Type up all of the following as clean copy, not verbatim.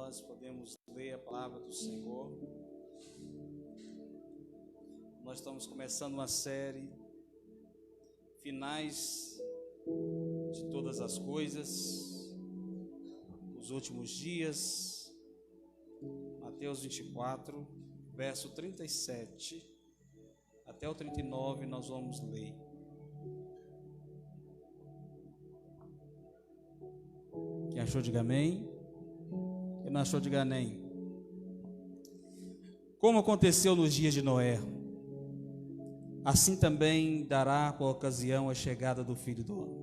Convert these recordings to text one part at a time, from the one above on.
nós podemos ler a palavra do Senhor. Nós estamos começando uma série, Finais de Todas as Coisas, os últimos dias, Mateus 24, verso 37 até o 39, nós vamos ler. Quem achou, diga amém. Quem não achou, diga amém. Como aconteceu nos dias de Noé, assim também dará por ocasião a chegada do Filho do Homem.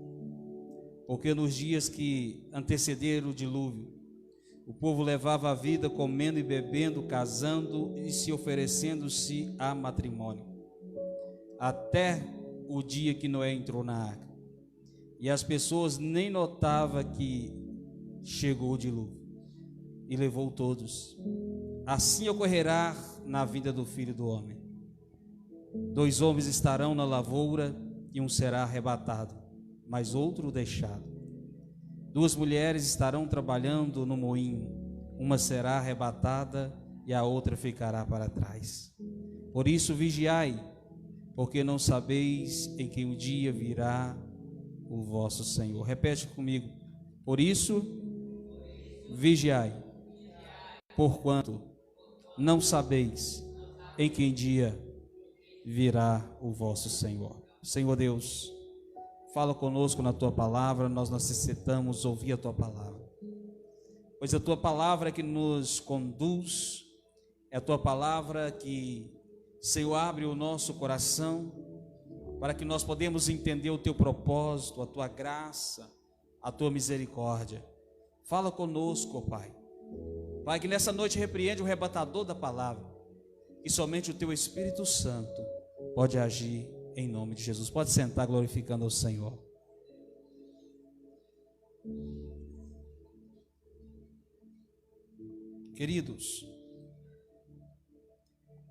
Porque nos dias que antecederam o dilúvio, o povo levava a vida comendo e bebendo, casando e se oferecendo-se a matrimônio, até o dia que Noé entrou na arca. E as pessoas nem notavam que chegou o dilúvio e levou todos. Assim ocorrerá na vida do Filho do Homem. 2 homens estarão na lavoura e um será arrebatado, mas outro deixado. 2 mulheres estarão trabalhando no moinho, uma será arrebatada e a outra ficará para trás. Por isso vigiai, porque não sabeis em que um dia virá o vosso Senhor. Repete comigo. Por isso vigiai, porquanto não sabeis em que dia virá o vosso Senhor. Senhor Deus, fala conosco na tua palavra. Nós necessitamos ouvir a tua palavra, pois a tua palavra é que nos conduz, é a tua palavra que, Senhor, abre o nosso coração para que nós podemos entender o teu propósito, a tua graça, a tua misericórdia. Fala conosco, Pai. Pai, que nessa noite repreende o arrebatador da palavra, e somente o teu Espírito Santo pode agir em nome de Jesus. Pode sentar glorificando ao Senhor. Queridos,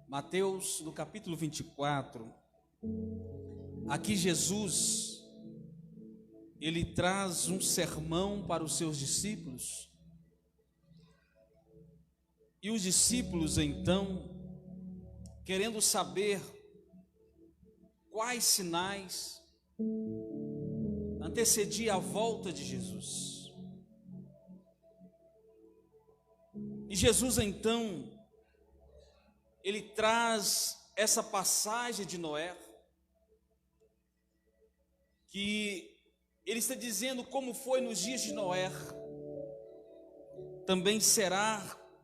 Mateus, no capítulo 24, aqui Jesus, ele traz um sermão para os seus discípulos, e os discípulos então, querendo saber quais sinais antecedia a volta de Jesus. E Jesus então, ele traz essa passagem de Noé, que ele está dizendo como foi nos dias de Noé, também será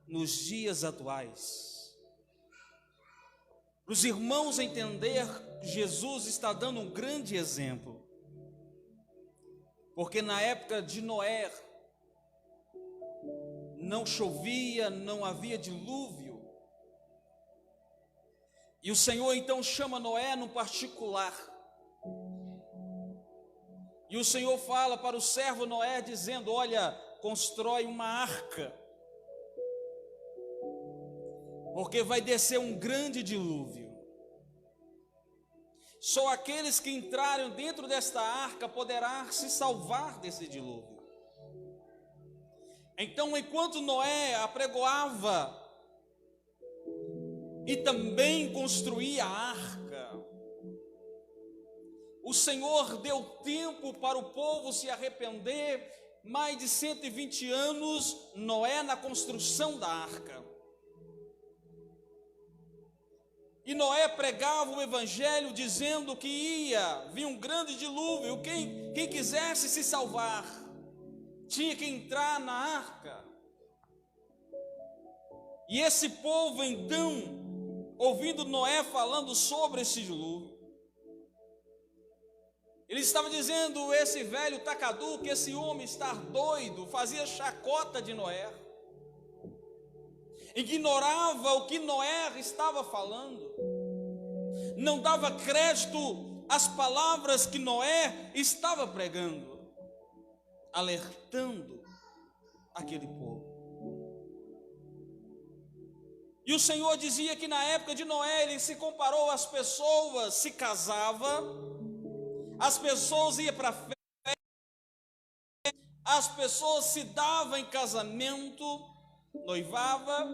nos dias atuais. Para os irmãos entender, Jesus está dando um grande exemplo, porque na época de Noé não chovia, não havia dilúvio, e o Senhor então chama Noé no particular, e o Senhor fala para o servo Noé dizendo: olha, constrói uma arca, porque vai descer um grande dilúvio. Só aqueles que entrarem dentro desta arca poderão se salvar desse dilúvio. Então, enquanto Noé apregoava e também construía a arca, o Senhor deu tempo para o povo se arrepender. Mais de 120 anos, Noé na construção da arca. E Noé pregava o evangelho dizendo que ia vir um grande dilúvio. Quem quisesse se salvar tinha que entrar na arca. E esse povo então, ouvindo Noé falando sobre esse dilúvio, ele estava dizendo: esse velho está caduco, esse homem está doido. Fazia chacota de Noé, ignorava o que Noé estava falando, não dava crédito às palavras que Noé estava pregando, alertando aquele povo. E o Senhor dizia que na época de Noé ele se comparou às pessoas, se casava, as pessoas iam para a festa, as pessoas se davam em casamento, noivava,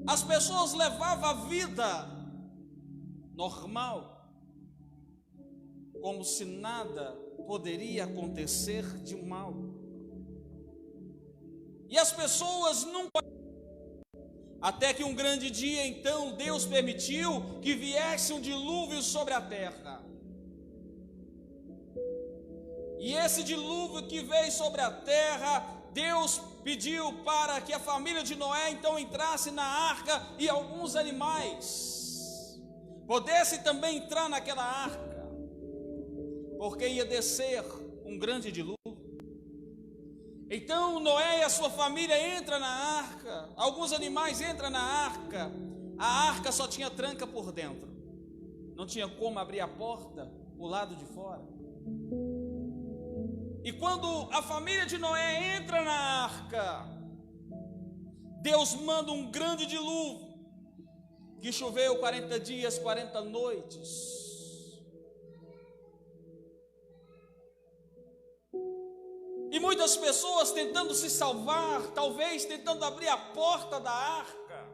as pessoas levavam a vida normal, como se nada poderia acontecer de mal. E as pessoas nunca... Até que um grande dia, então, Deus permitiu que viesse um dilúvio sobre a terra. E esse dilúvio que veio sobre a terra, Deus pediu para que a família de Noé então entrasse na arca e alguns animais pudessem também entrar naquela arca, porque ia descer um grande dilúvio. Então Noé e a sua família entram na arca, alguns animais entram na arca. A arca só tinha tranca por dentro, não tinha como abrir a porta do lado de fora. E quando a família de Noé entra na arca, Deus manda um grande dilúvio, que choveu 40 dias, 40 noites. E muitas pessoas tentando se salvar, talvez tentando abrir a porta da arca.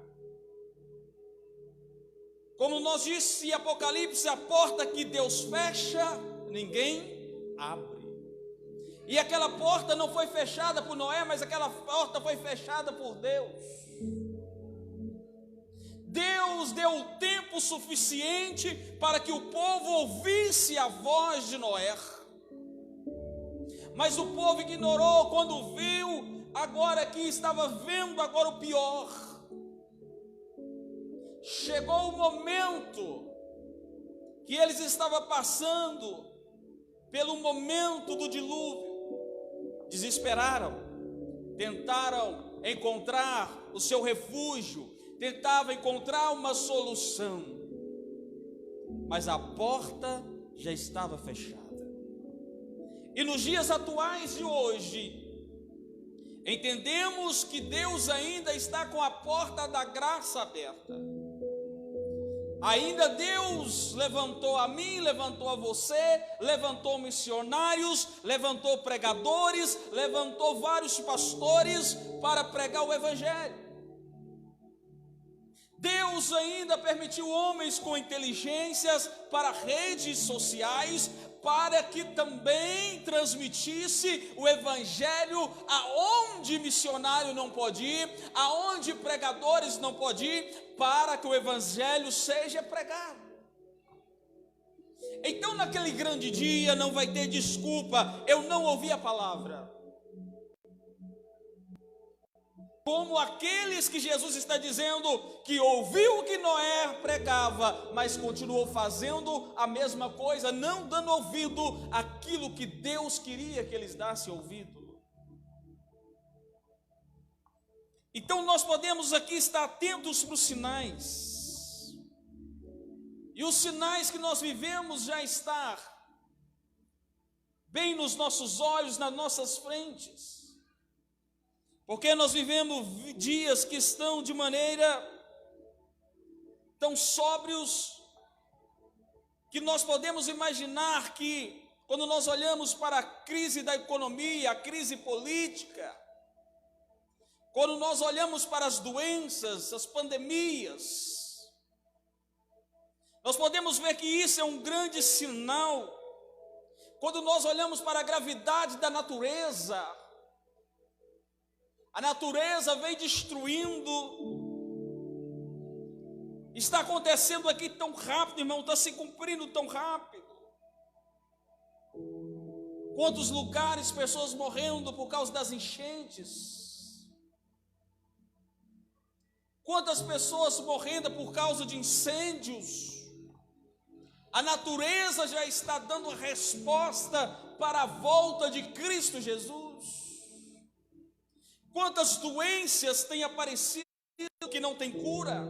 Como nós disse em Apocalipse, a porta que Deus fecha, ninguém abre. E aquela porta não foi fechada por Noé, mas aquela porta foi fechada por Deus. Deus deu tempo suficiente para que o povo ouvisse a voz de Noé. Mas o povo ignorou quando viu, agora que estava vendo agora o pior. Chegou o momento que eles estavam passando pelo momento do dilúvio. Desesperaram, tentaram encontrar o seu refúgio, tentavam encontrar uma solução, mas a porta já estava fechada. E nos dias atuais de hoje, entendemos que Deus ainda está com a porta da graça aberta. Ainda Deus levantou a mim, levantou a você, levantou missionários, levantou pregadores, levantou vários pastores para pregar o evangelho. Deus ainda permitiu homens com inteligências para redes sociais, para que também transmitisse o evangelho aonde missionário não pode ir, aonde pregadores não podem ir, para que o evangelho seja pregado. Então naquele grande dia não vai ter desculpa, eu não ouvi a palavra. Como aqueles que Jesus está dizendo que ouviu o que Noé pregava, mas continuou fazendo a mesma coisa, não dando ouvido àquilo que Deus queria que eles dessem ouvido. Então nós podemos aqui estar atentos para os sinais. E os sinais que nós vivemos já estão bem nos nossos olhos, nas nossas frentes. Porque nós vivemos dias que estão de maneira tão sóbrios, que nós podemos imaginar que, quando nós olhamos para a crise da economia, a crise política, quando nós olhamos para as doenças, as pandemias, nós podemos ver que isso é um grande sinal. Quando nós olhamos para a gravidade da natureza, a natureza vem destruindo. Está acontecendo aqui tão rápido, irmão, está se cumprindo tão rápido. Quantos lugares, pessoas morrendo por causa das enchentes. Quantas pessoas morrendo por causa de incêndios. A natureza já está dando resposta para a volta de Cristo Jesus. Quantas doenças têm aparecido que não tem cura?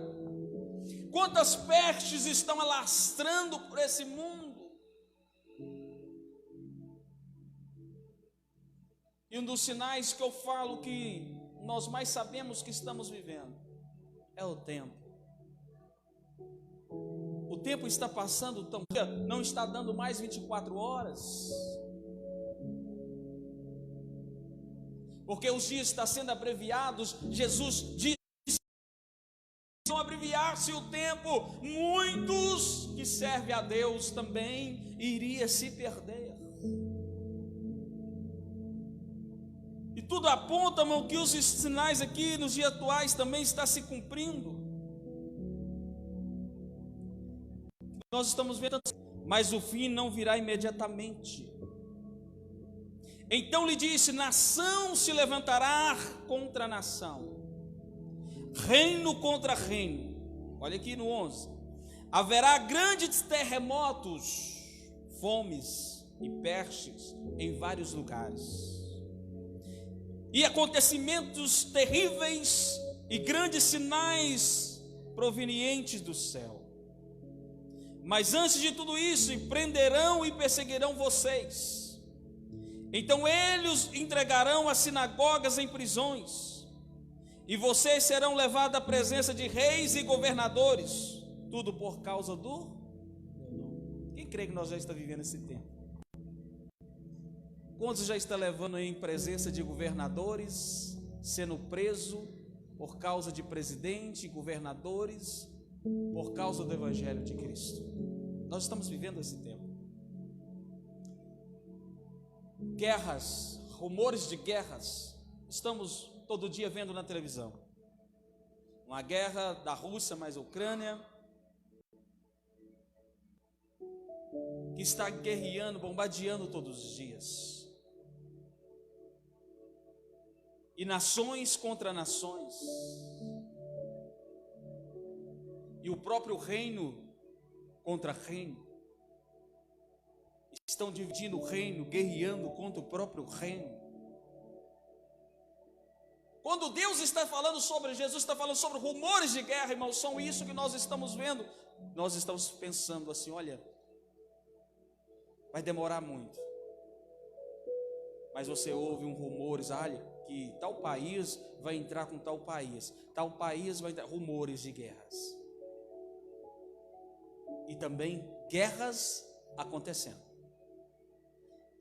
Quantas pestes estão alastrando por esse mundo? E um dos sinais que eu falo que nós mais sabemos que estamos vivendo é o tempo. O tempo está passando tão... não está dando mais 24 horas. porque os dias estão sendo abreviados. Jesus disse: se abreviar-se o tempo, muitos que servem a Deus também iriam se perder. E tudo aponta, irmão, que os sinais aqui nos dias atuais também estão se cumprindo. Nós estamos vendo, mas o fim não virá imediatamente. Então lhe disse: nação se levantará contra nação, reino contra reino. Olha aqui no 11: haverá grandes terremotos, fomes e pestes em vários lugares, e acontecimentos terríveis e grandes sinais provenientes do céu. Mas antes de tudo isso, prenderão e perseguirão vocês. Então eles entregarão as sinagogas em prisões, e vocês serão levados à presença de reis e governadores, tudo por causa do meu nome. Quem crê que nós já estamos vivendo esse tempo? Quantos já está levando em presença de governadores, sendo preso por causa de presidente, governadores, por causa do Evangelho de Cristo? Nós estamos vivendo esse tempo. Guerras, rumores de guerras, estamos todo dia vendo na televisão. Uma guerra da Rússia mais a Ucrânia, que está guerreando, bombardeando todos os dias. E nações contra nações. E o próprio reino contra reino. Estão dividindo o reino, guerreando contra o próprio reino. Quando Deus está falando sobre, Jesus está falando sobre rumores de guerra, irmãos, são isso que nós estamos vendo. Nós estamos pensando assim: olha, vai demorar muito. Mas você ouve rumores, olha, que tal país vai entrar com tal país vai entrar, rumores de guerras. E também guerras acontecendo.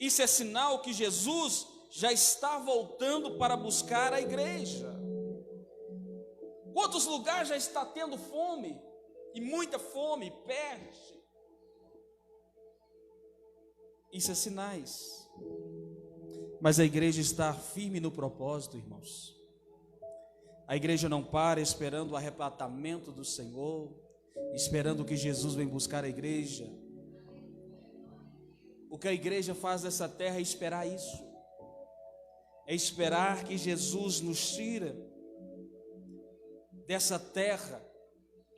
Isso é sinal que Jesus já está voltando para buscar a igreja. Quantos lugares já está tendo fome? E muita fome, peste. Isso é sinais. Mas a igreja está firme no propósito, irmãos. A igreja não para esperando o arrebatamento do Senhor, esperando que Jesus venha buscar a igreja. O que a igreja faz nessa terra é esperar isso. É esperar que Jesus nos tire dessa terra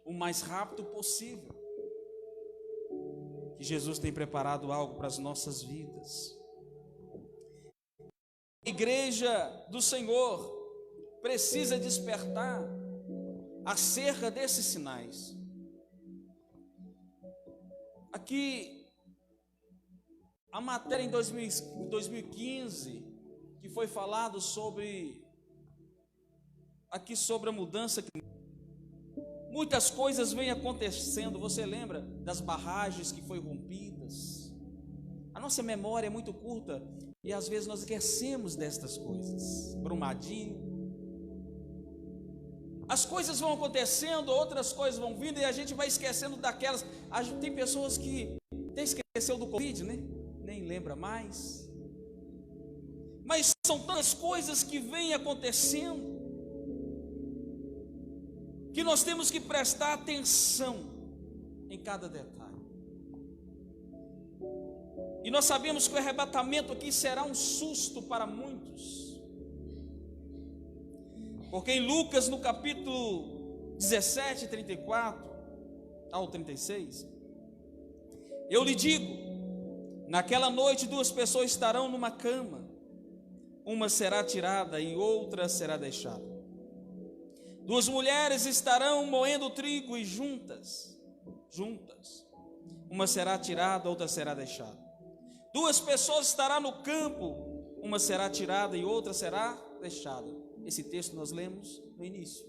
o mais rápido possível. Que Jesus tem preparado algo para as nossas vidas. A igreja do Senhor precisa despertar acerca desses sinais. Aqui, a matéria em 2015, que foi falado sobre a mudança, muitas coisas vêm acontecendo. Você lembra das barragens que foram rompidas? A nossa memória é muito curta e às vezes nós esquecemos destas coisas. Brumadinho. As coisas vão acontecendo, outras coisas vão vindo e a gente vai esquecendo daquelas. Tem pessoas que até esqueceu do Covid, né? Nem lembra mais. Mas são tantas coisas que vêm acontecendo que nós temos que prestar atenção em cada detalhe. E nós sabemos que o arrebatamento aqui será um susto para muitos. Porque em Lucas, no capítulo 17, 34 ao 36, eu lhe digo: naquela noite 2 pessoas estarão numa cama, uma será tirada e outra será deixada. 2 mulheres estarão moendo trigo e juntas, uma será tirada, outra será deixada. 2 pessoas estarão no campo, uma será tirada e outra será deixada. Esse texto nós lemos no início.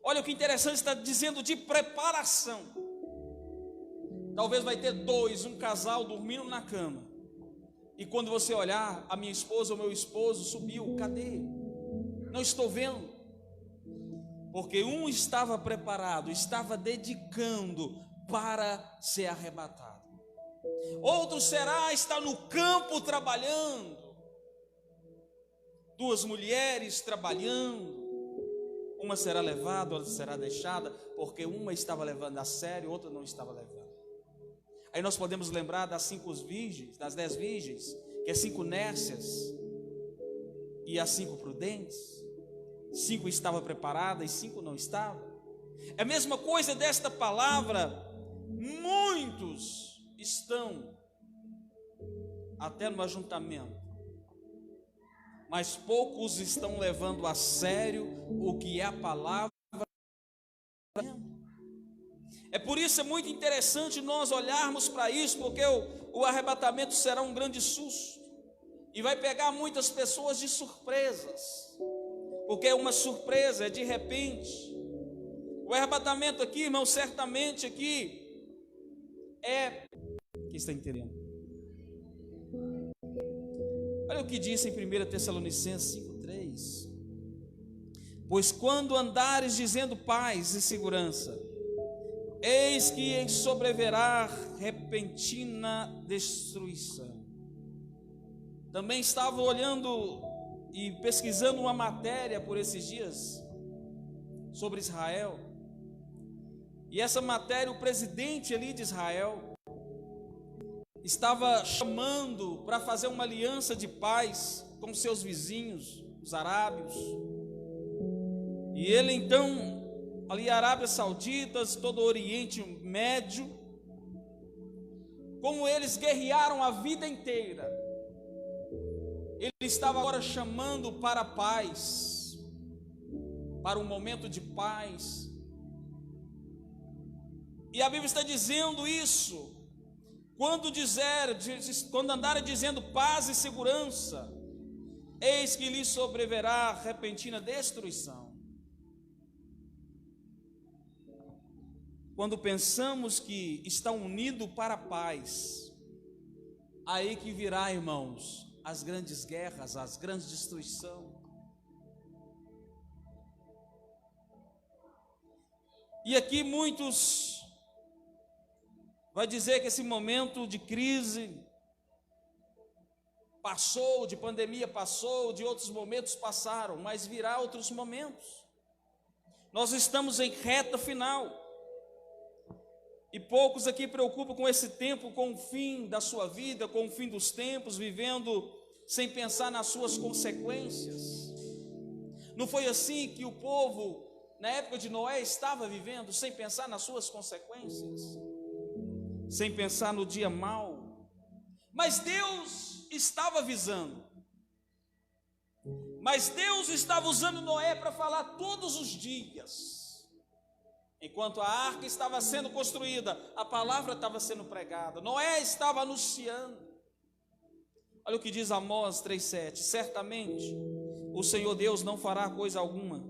Olha o que interessante, está dizendo de preparação. Talvez vai ter 2, um casal dormindo na cama, E quando você olhar, a minha esposa ou meu esposo subiu, cadê? Não estou vendo. Porque um estava preparado, estava dedicando para ser arrebatado. Outro está no campo trabalhando. Duas mulheres trabalhando. Uma será levada, outra será deixada, porque uma estava levando a sério, outra não estava levando. Aí nós podemos lembrar das 5 virgens, das 10 virgens, que é 5 nércias e as 5 prudentes. 5 estavam preparadas e 5 não estavam. É a mesma coisa desta palavra. Muitos estão até no ajuntamento, mas poucos estão levando a sério o que é a palavra. É por isso é muito interessante nós olharmos para isso, porque o arrebatamento será um grande susto e vai pegar muitas pessoas de surpresas, porque é uma surpresa, é de repente. O arrebatamento aqui, irmão, certamente aqui é, que está entendendo? Olha o que diz em 1 Tessalonicenses 5:3: pois quando andares dizendo paz e segurança, eis que sobrevirá repentina destruição. Também estava olhando e pesquisando uma matéria por esses dias sobre Israel. E essa matéria, o presidente ali de Israel estava chamando para fazer uma aliança de paz com seus vizinhos, os arábios. E ele então, ali Arábia Saudita, todo o Oriente Médio, como eles guerrearam a vida inteira, ele estava agora chamando para a paz, para um momento de paz. E a Bíblia está dizendo isso: quando andarem dizendo paz e segurança, eis que lhes sobrevirá repentina destruição. Quando pensamos que está unido para a paz, aí que virá, irmãos, as grandes guerras, as grandes destruições. E aqui muitos vai dizer que esse momento de crise passou, de pandemia passou, de outros momentos passaram, mas virá outros momentos. Nós estamos em reta final. E poucos aqui preocupam com esse tempo, com o fim da sua vida, com o fim dos tempos, vivendo sem pensar nas suas consequências. Não foi assim que o povo, na época de Noé, estava vivendo, sem pensar nas suas consequências, sem pensar no dia mau? Mas Deus estava avisando. Mas Deus estava usando Noé para falar todos os dias. Enquanto a arca estava sendo construída, a palavra estava sendo pregada, Noé estava anunciando. Olha o que diz Amós 3,7: certamente o Senhor Deus não fará coisa alguma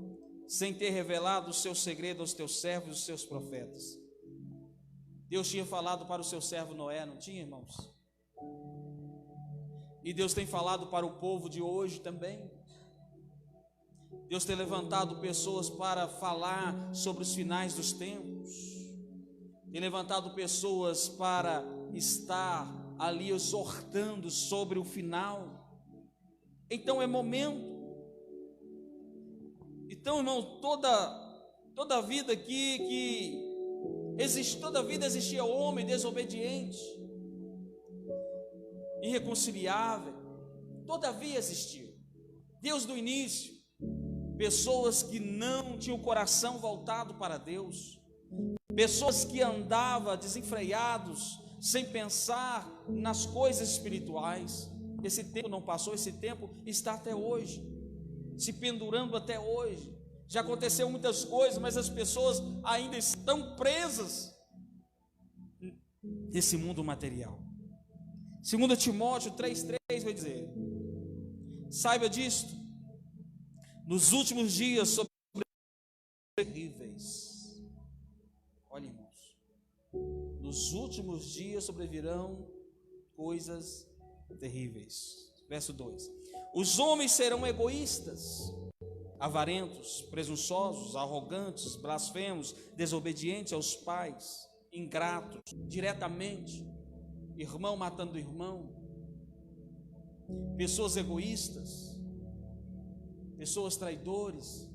sem ter revelado o seu segredo aos teus servos e os seus profetas. Deus tinha falado para o seu servo Noé, não tinha, irmãos? E Deus tem falado para o povo de hoje também. Deus tem levantado pessoas para falar sobre os finais dos tempos. Tem levantado pessoas para estar ali exortando sobre o final. Então é momento. Então, irmão, toda vida aqui que existe, toda vida existia homem desobediente, irreconciliável. Todavia existiu. Deus do início, pessoas que não tinham o coração voltado para Deus, pessoas que andavam desenfreados, sem pensar nas coisas espirituais. Esse tempo não passou, esse tempo está até hoje, se pendurando até hoje. Já aconteceu muitas coisas, mas as pessoas ainda estão presas nesse mundo material. 2 Timóteo 3,3 vai dizer: saiba disto, nos últimos dias sobre terríveis. Olha, irmãos, nos últimos dias sobrevirão coisas terríveis. Verso 2: os homens serão egoístas, avarentos, presunçosos, arrogantes, blasfemos, desobedientes aos pais, ingratos, diretamente, irmão matando irmão, pessoas egoístas, pessoas traidores,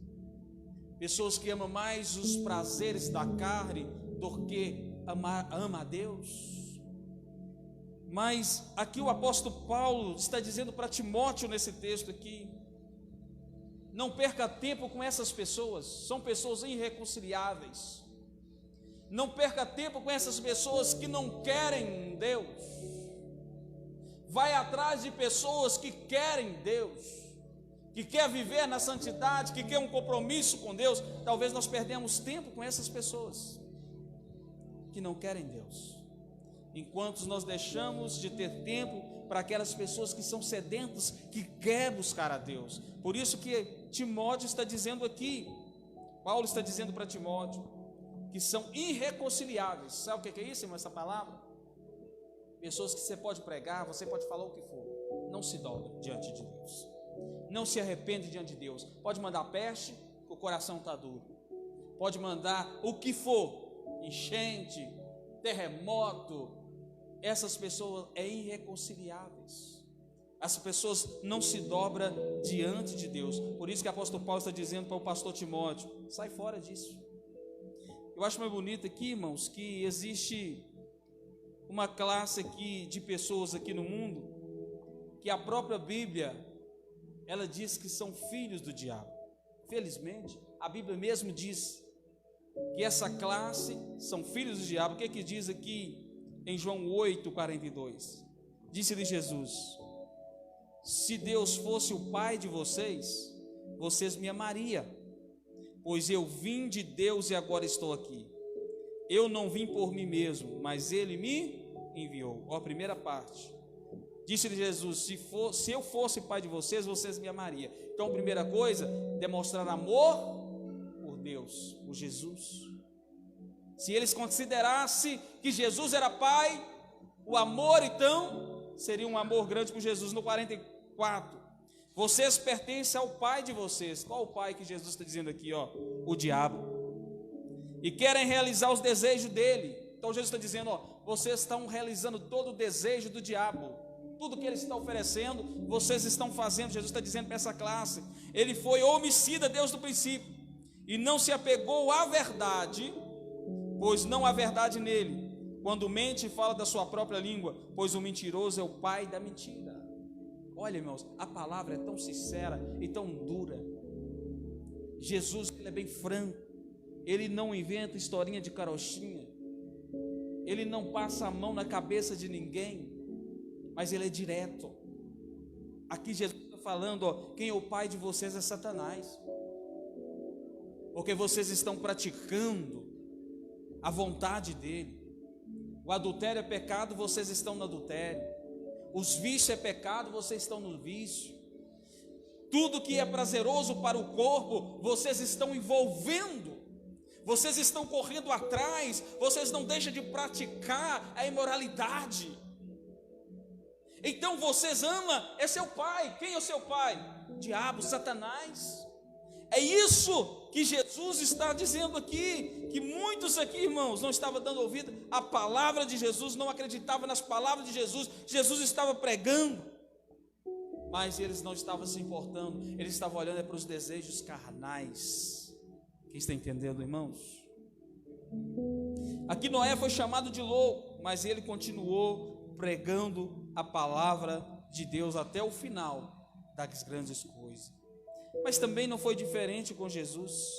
pessoas que amam mais os prazeres da carne do que ama a Deus. Mas aqui o apóstolo Paulo está dizendo para Timóteo nesse texto aqui: não perca tempo com essas pessoas, são pessoas irreconciliáveis. Não perca tempo com essas pessoas que não querem Deus. Vai atrás de pessoas que querem Deus, que quer viver na santidade, que quer um compromisso com Deus. Talvez nós perdemos tempo com essas pessoas que não querem Deus, enquanto nós deixamos de ter tempo para aquelas pessoas que são sedentas, que querem buscar a Deus. Por isso que Timóteo está dizendo aqui, Paulo está dizendo para Timóteo, que são irreconciliáveis. Sabe o que é isso, irmão, essa palavra? Pessoas que você pode pregar, você pode falar o que for, não se dobra diante de Deus, não se arrepende diante de Deus. Pode mandar peste, que o coração está duro, pode mandar o que for, enchente, terremoto, essas pessoas é irreconciliáveis. As pessoas não se dobram diante de Deus. Por isso que o apóstolo Paulo está dizendo para o pastor Timóteo: sai fora disso. Eu acho mais bonito aqui, irmãos, que existe uma classe aqui de pessoas aqui no mundo, que a própria Bíblia, ela diz que são filhos do diabo. Felizmente, a Bíblia mesmo diz que essa classe são filhos do diabo. O que diz aqui em João 8:42? Disse-lhe Jesus: se Deus fosse o pai de vocês, vocês me amariam, pois eu vim de Deus e agora estou aqui. Eu não vim por mim mesmo, mas Ele me enviou. Ó, a primeira parte. Disse-lhe Jesus: se eu fosse pai de vocês, vocês me amariam. Então, a primeira coisa, demonstrar amor por Deus, por Jesus. Se eles considerassem que Jesus era pai, o amor então seria um amor grande por Jesus. No 44, vocês pertencem ao pai de vocês. Qual o pai que Jesus está dizendo aqui? Ó, o diabo. E querem realizar os desejos dele. Então Jesus está dizendo: ó, vocês estão realizando todo o desejo do diabo. Tudo que ele está oferecendo, vocês estão fazendo. Jesus está dizendo para essa classe: ele foi homicida desde o princípio e não se apegou à verdade, pois não há verdade nele. Quando mente, fala da sua própria língua, pois o mentiroso é o pai da mentira. Olha, irmãos, a palavra é tão sincera e tão dura. Jesus, ele é bem franco. Ele não inventa historinha de carochinha. Ele não passa a mão na cabeça de ninguém, mas ele é direto. Aqui Jesus está falando: ó, quem é o pai de vocês é Satanás, porque vocês estão praticando a vontade dele. O adultério é pecado, vocês estão no adultério. Os vícios é pecado, vocês estão no vício. Tudo que é prazeroso para o corpo, vocês estão envolvendo. Vocês estão correndo atrás, vocês não deixam de praticar a imoralidade. Então vocês amam, é seu pai. Quem é o seu pai? Diabo, Satanás. É isso que Jesus está dizendo aqui, que muitos aqui, irmãos, não estavam dando ouvido à palavra de Jesus, não acreditavam nas palavras de Jesus. Jesus estava pregando, mas eles não estavam se importando, eles estavam olhando para os desejos carnais. Quem está entendendo, irmãos? Aqui Noé foi chamado de louco, mas ele continuou pregando a palavra de Deus até o final das grandes coisas. Mas também não foi diferente com Jesus.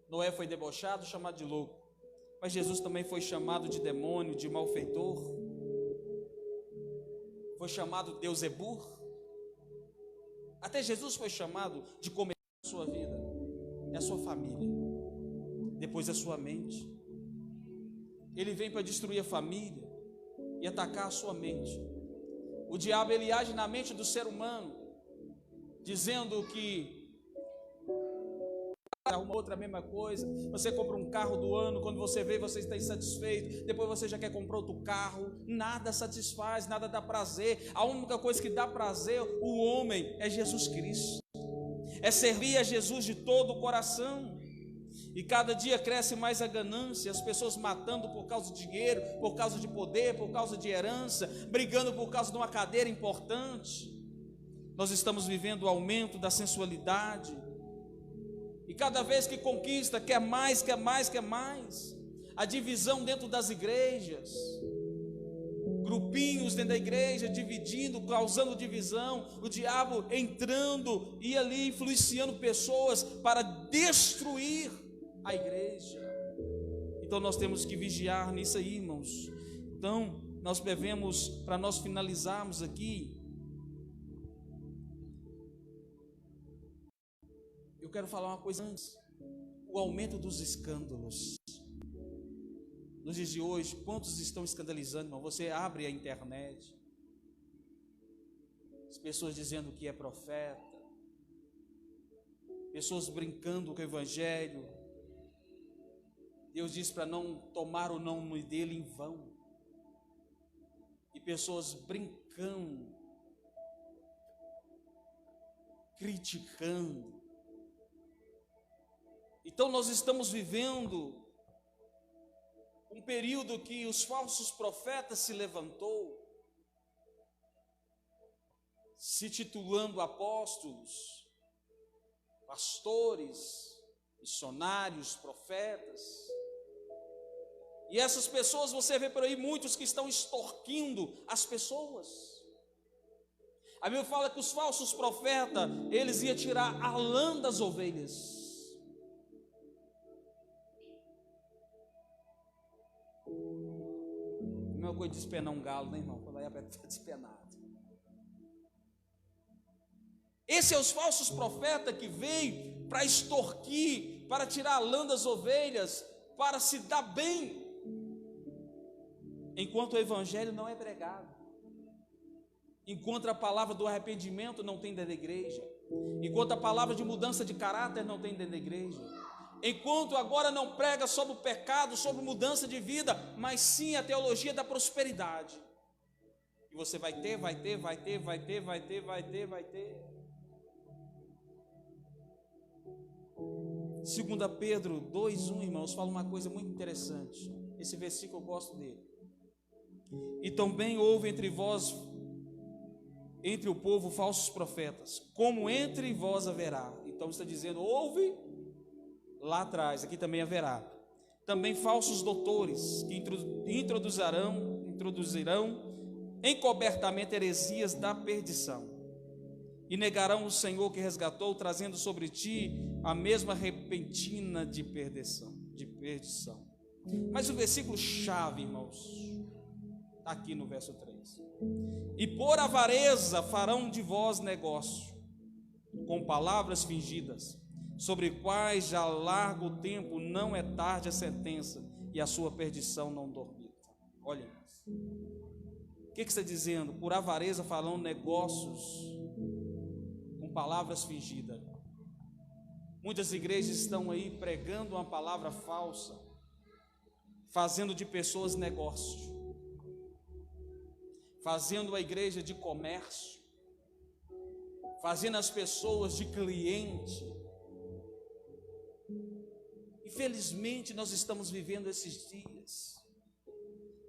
Noé foi debochado, chamado de louco, mas Jesus também foi chamado de demônio, de malfeitor. Foi chamado Beelzebub. Até Jesus foi chamado de comer a sua vida, a sua família, depois a sua mente. Ele vem para destruir a família e atacar a sua mente. O diabo, ele age na mente do ser humano, dizendo que uma outra a mesma coisa. Você compra um carro do ano, quando você vê, você está insatisfeito, depois você já quer comprar outro carro. Nada satisfaz, nada dá prazer. A única coisa que dá prazer o homem é Jesus Cristo, é servir a Jesus de todo o coração. E cada dia cresce mais a ganância, as pessoas matando por causa de dinheiro, por causa de poder, por causa de herança, brigando por causa de uma cadeira importante. Nós estamos vivendo o aumento da sensualidade, e cada vez que conquista, quer mais, quer mais, quer mais. A divisão dentro das igrejas, grupinhos dentro da igreja, dividindo, causando divisão, o diabo entrando e ali influenciando pessoas para destruir a igreja. Então nós temos que vigiar nisso aí, irmãos. Então nós devemos, para nós finalizarmos aqui, eu quero falar uma coisa antes. O aumento dos escândalos. Nos dias de hoje, quantos estão escandalizando, irmão? Você abre a internet, as pessoas dizendo que é profeta, pessoas brincando com o evangelho. Deus diz para não tomar o nome dele em vão, e pessoas brincando, criticando. Então nós estamos vivendo um período que os falsos profetas se levantou, se titulando apóstolos, pastores, missionários, profetas. E essas pessoas, você vê por aí muitos que estão extorquindo as pessoas. A Bíblia fala que os falsos profetas, eles iam tirar a lã das ovelhas. Não é coisa de despenar um galo, né, irmão? Quando aí está despenado. Esses são os falsos profetas que veio para extorquir, para tirar a lã das ovelhas, para se dar bem, enquanto o evangelho não é pregado, enquanto a palavra do arrependimento não tem dentro da igreja, enquanto a palavra de mudança de caráter não tem dentro da igreja, enquanto agora não prega sobre o pecado, sobre mudança de vida, mas sim a teologia da prosperidade. E você vai ter. 2 Pedro 2:1, irmãos, fala uma coisa muito interessante. Esse versículo eu gosto dele. E também houve entre vós, entre o povo, falsos profetas, como entre vós haverá. Então está dizendo, houve lá atrás, aqui também haverá. Também falsos doutores, que introduzirão encobertamente heresias da perdição, e negarão o Senhor que resgatou, trazendo sobre ti a mesma repentina de perdição. Mas o versículo chave, irmãos, está aqui no verso 3. E por avareza farão de vós negócio, com palavras fingidas, sobre quais já largo tempo não é tarde a sentença, e a sua perdição não dormita. Olha, irmãos, o que está dizendo? Por avareza farão negócios com palavras fingidas. Muitas igrejas estão aí pregando uma palavra falsa, fazendo de pessoas negócio, fazendo a igreja de comércio, fazendo as pessoas de cliente. Infelizmente nós estamos vivendo esses dias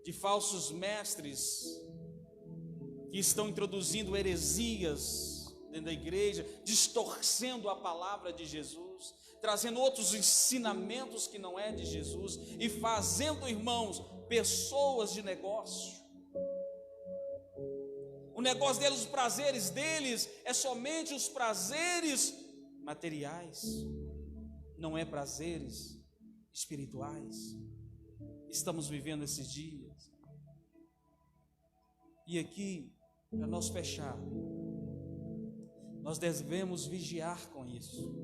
de falsos mestres que estão introduzindo heresias dentro da igreja, distorcendo a palavra de Jesus, trazendo outros ensinamentos que não é de Jesus, e fazendo, irmãos, pessoas de negócio. O negócio deles, os prazeres deles, é somente os prazeres materiais, não é prazeres espirituais. Estamos vivendo esses dias. E aqui, para nós fechar, nós devemos vigiar com isso.